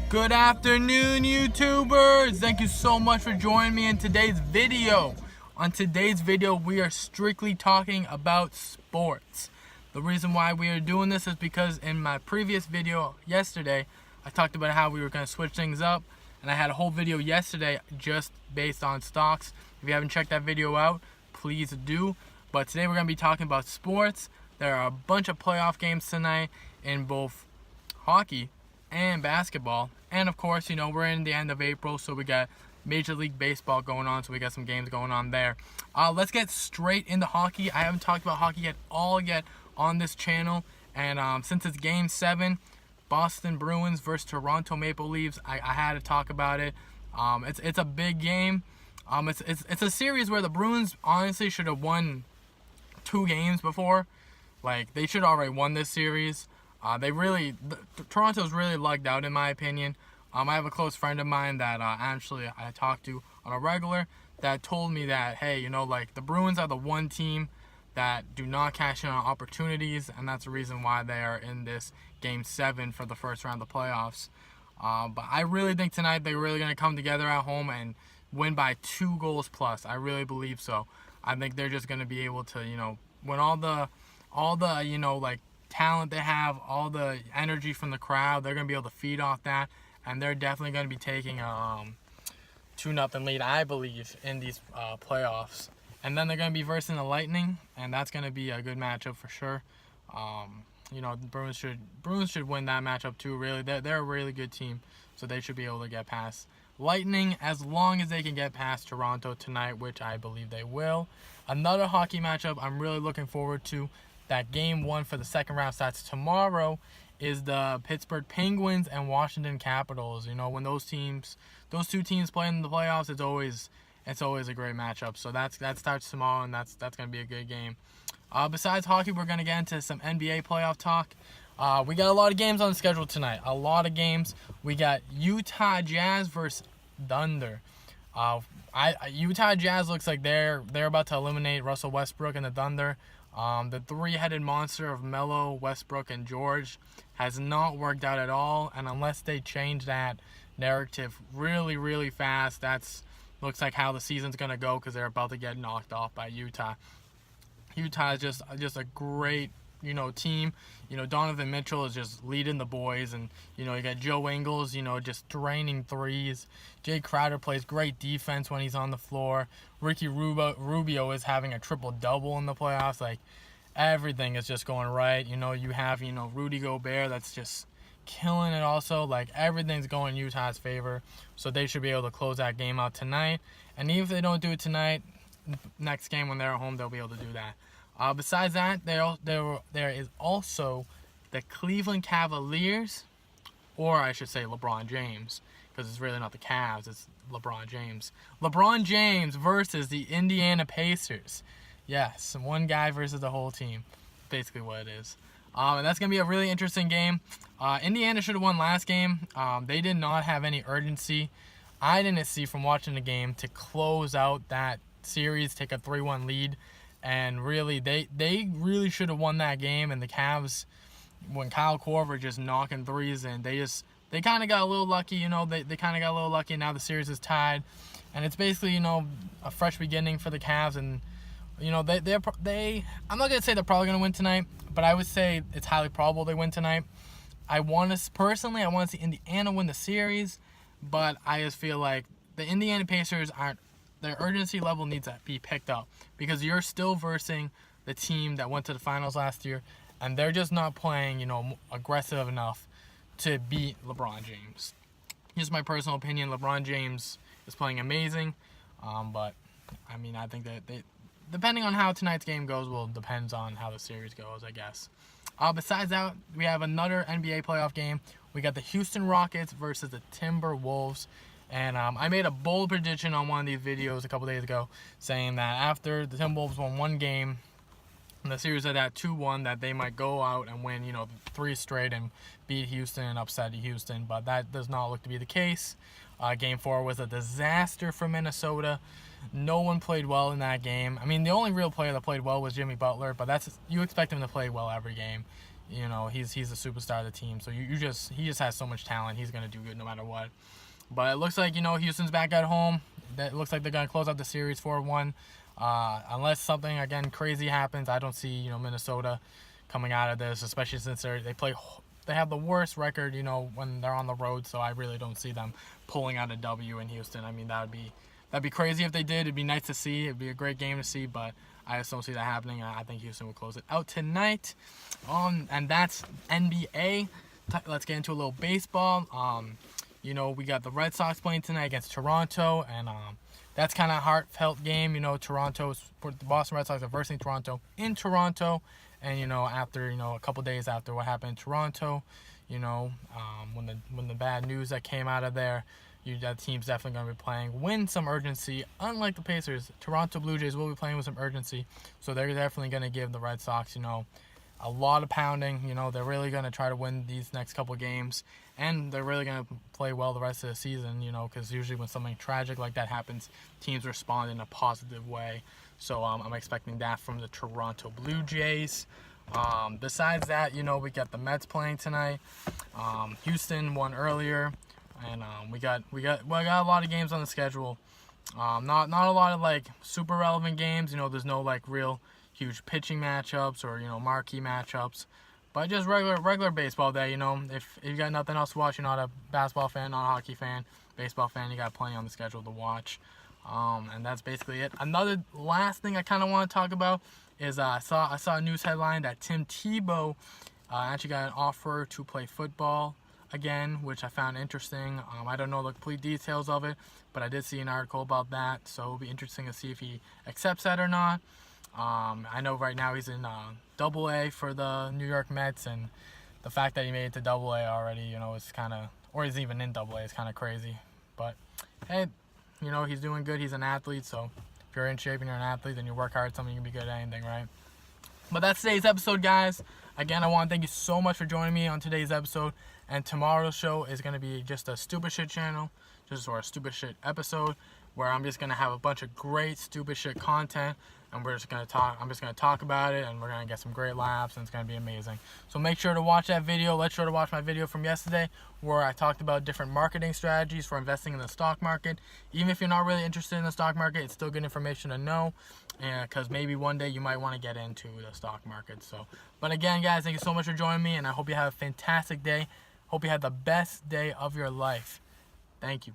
Good afternoon, YouTubers! Thank you so much for joining me in today's video. On today's video, we are strictly talking about sports. The reason why we are doing this is because in my previous video yesterday, I talked about how we were going to switch things up, and I had a whole video yesterday just based on stocks. If you haven't checked that video out, please do. But today we're going to be talking about sports. There are a bunch of playoff games tonight in both hockey and basketball, and of course, we're in the end of April, so we got Major League Baseball going on, so we got some games going on there. Let's get straight into hockey. I haven't talked about hockey at all yet on this channel, and since it's Game 7, Boston Bruins versus Toronto Maple Leafs, I had to talk about it. It's a big game. It's a series where the Bruins honestly should have won 2 games before. Like, they should already won this series. Toronto's really lugged out in my opinion. I have a close friend of mine that actually I talk to on a regular that told me that, hey, the Bruins are the one team that do not cash in on opportunities, and that's the reason why they are in this Game 7 for the first round of the playoffs. But I really think tonight they're really going to come together at home and win by 2 goals plus. I really believe so. I think they're just going to be able to, when all the talent they have, all the energy from the crowd, they're going to be able to feed off that, and they're definitely going to be taking a 2-0 lead, I believe, in these playoffs. And then they're going to be versing the Lightning, and that's going to be a good matchup for sure. The Bruins should win that matchup too. Really, they're a really good team, so they should be able to get past Lightning as long as they can get past Toronto tonight, which I believe they will. Another hockey matchup I'm really looking forward to, that Game 1 for the second round starts tomorrow, is the Pittsburgh Penguins and Washington Capitals. When those two teams play in the playoffs, it's always a great matchup. So that starts tomorrow, and that's going to be a good game. Besides hockey, we're going to get into some NBA playoff talk. We got a lot of games on the schedule tonight. A lot of games. We got Utah Jazz versus Thunder. Utah Jazz looks like they're about to eliminate Russell Westbrook and the Thunder. The three-headed monster of Melo, Westbrook, and George has not worked out at all, and unless they change that narrative really, really fast, looks like how the season's going to go, because they're about to get knocked off by Utah. Utah is just a great, team. Donovan Mitchell is just leading the boys, and, you got Joe Ingles, just draining threes. Jay Crowder plays great defense when he's on the floor. Ricky Rubio is having a triple-double in the playoffs. Like, everything is just going right. You have, Rudy Gobert that's just killing it also. Like, everything's going in Utah's favor, so they should be able to close that game out tonight. And even if they don't do it tonight, next game when they're at home, they'll be able to do that. Besides that, there is also the Cleveland Cavaliers, or I should say LeBron James, because it's really not the Cavs, it's LeBron James. LeBron James versus the Indiana Pacers. Yes, one guy versus the whole team. Basically what it is. And that's going to be a really interesting game. Indiana should have won last game. They did not have any urgency, I didn't see, from watching the game to close out that series, take a 3-1 lead. And really, they really should have won that game. And the Cavs, when Kyle Korver just knocking threes in, they kind of got a little lucky. They kind of got a little lucky. Now the series is tied, and it's basically a fresh beginning for the Cavs. And I'm not gonna say they're probably gonna win tonight, but I would say it's highly probable they win tonight. I want to see Indiana win the series, but I just feel like the Indiana Pacers aren't. Their urgency level needs to be picked up, because you're still versing the team that went to the finals last year, and they're just not playing, aggressive enough to beat LeBron James. Here's my personal opinion. LeBron James is playing amazing, but I think that depending on how tonight's game goes, depends on how the series goes, I guess. Besides that, we have another NBA playoff game. We got the Houston Rockets versus the Timberwolves. And I made a bold prediction on one of these videos a couple days ago, saying that after the Timberwolves won one game in the series at 2-1, that they might go out and win, 3 straight and beat Houston and upset Houston. But that does not look to be the case. Game 4 was a disaster for Minnesota. No one played well in that game. The only real player that played well was Jimmy Butler, but you expect him to play well every game. You know, he's a superstar of the team. So he just has so much talent. He's gonna do good no matter what. But it looks like, you know, Houston's back at home. That looks like they're gonna close out the series 4-1. Unless something again crazy happens, I don't see, you know, Minnesota coming out of this, especially since they have the worst record, you know, when they're on the road. So I really don't see them pulling out a W in Houston. I mean, that'd be crazy if they did. It'd be nice to see. It'd be a great game to see, but I just don't see that happening. I think Houston will close it out tonight. And that's NBA. Let's get into a little baseball. You know, we got the Red Sox playing tonight against Toronto, and that's kind of a heartfelt game. You know, the Boston Red Sox are versing Toronto in Toronto, and you know, after, you know, a couple days after what happened in Toronto, you know, when the bad news that came out of there, that team's definitely going to be playing with some urgency. Unlike the Pacers, Toronto Blue Jays will be playing with some urgency, so they're definitely going to give the Red Sox, you know, a lot of pounding. You know, they're really going to try to win these next couple games, and they're really going to play well the rest of the season, you know, because usually when something tragic like that happens, teams respond in a positive way. So I'm expecting that from the Toronto Blue Jays. Besides that, you know, we got the Mets playing tonight. Houston won earlier, and we got a lot of games on the schedule. Not a lot of like super relevant games. You know, there's no like real huge pitching matchups or, you know, marquee matchups, but just regular baseball day. You know, if you got nothing else to watch, you're not a basketball fan, not a hockey fan, baseball fan, you got plenty on the schedule to watch. And that's basically it. Another last thing I kind of want to talk about is I saw a news headline that Tim Tebow actually got an offer to play football again, which I found interesting. I don't know the complete details of it, but I did see an article about that, so it'll be interesting to see if he accepts that or not. I know right now he's in Double-A for the New York Mets, and the fact that he made it to Double-A already, you know, is kind of, or he's even in Double-A, is kind of crazy. But hey, you know, he's doing good. He's an athlete, so if you're in shape and you're an athlete, then you work hard, something you can be good at anything, right? But that's today's episode, guys. Again, I want to thank you so much for joining me on today's episode. And tomorrow's show is going to be just a stupid shit channel, or a stupid shit episode, where I'm just going to have a bunch of great stupid shit content, and I'm just going to talk about it, and we're going to get some great laughs, and it's going to be amazing. So make sure to watch that video. Let's sure to watch my video from yesterday, where I talked about different marketing strategies for investing in the stock market. Even if you're not really interested in the stock market, it's still good information to know, because maybe one day you might want to get into the stock market. So, but again, guys, thank you so much for joining me, and I hope you have a fantastic day. Hope you have the best day of your life. Thank you.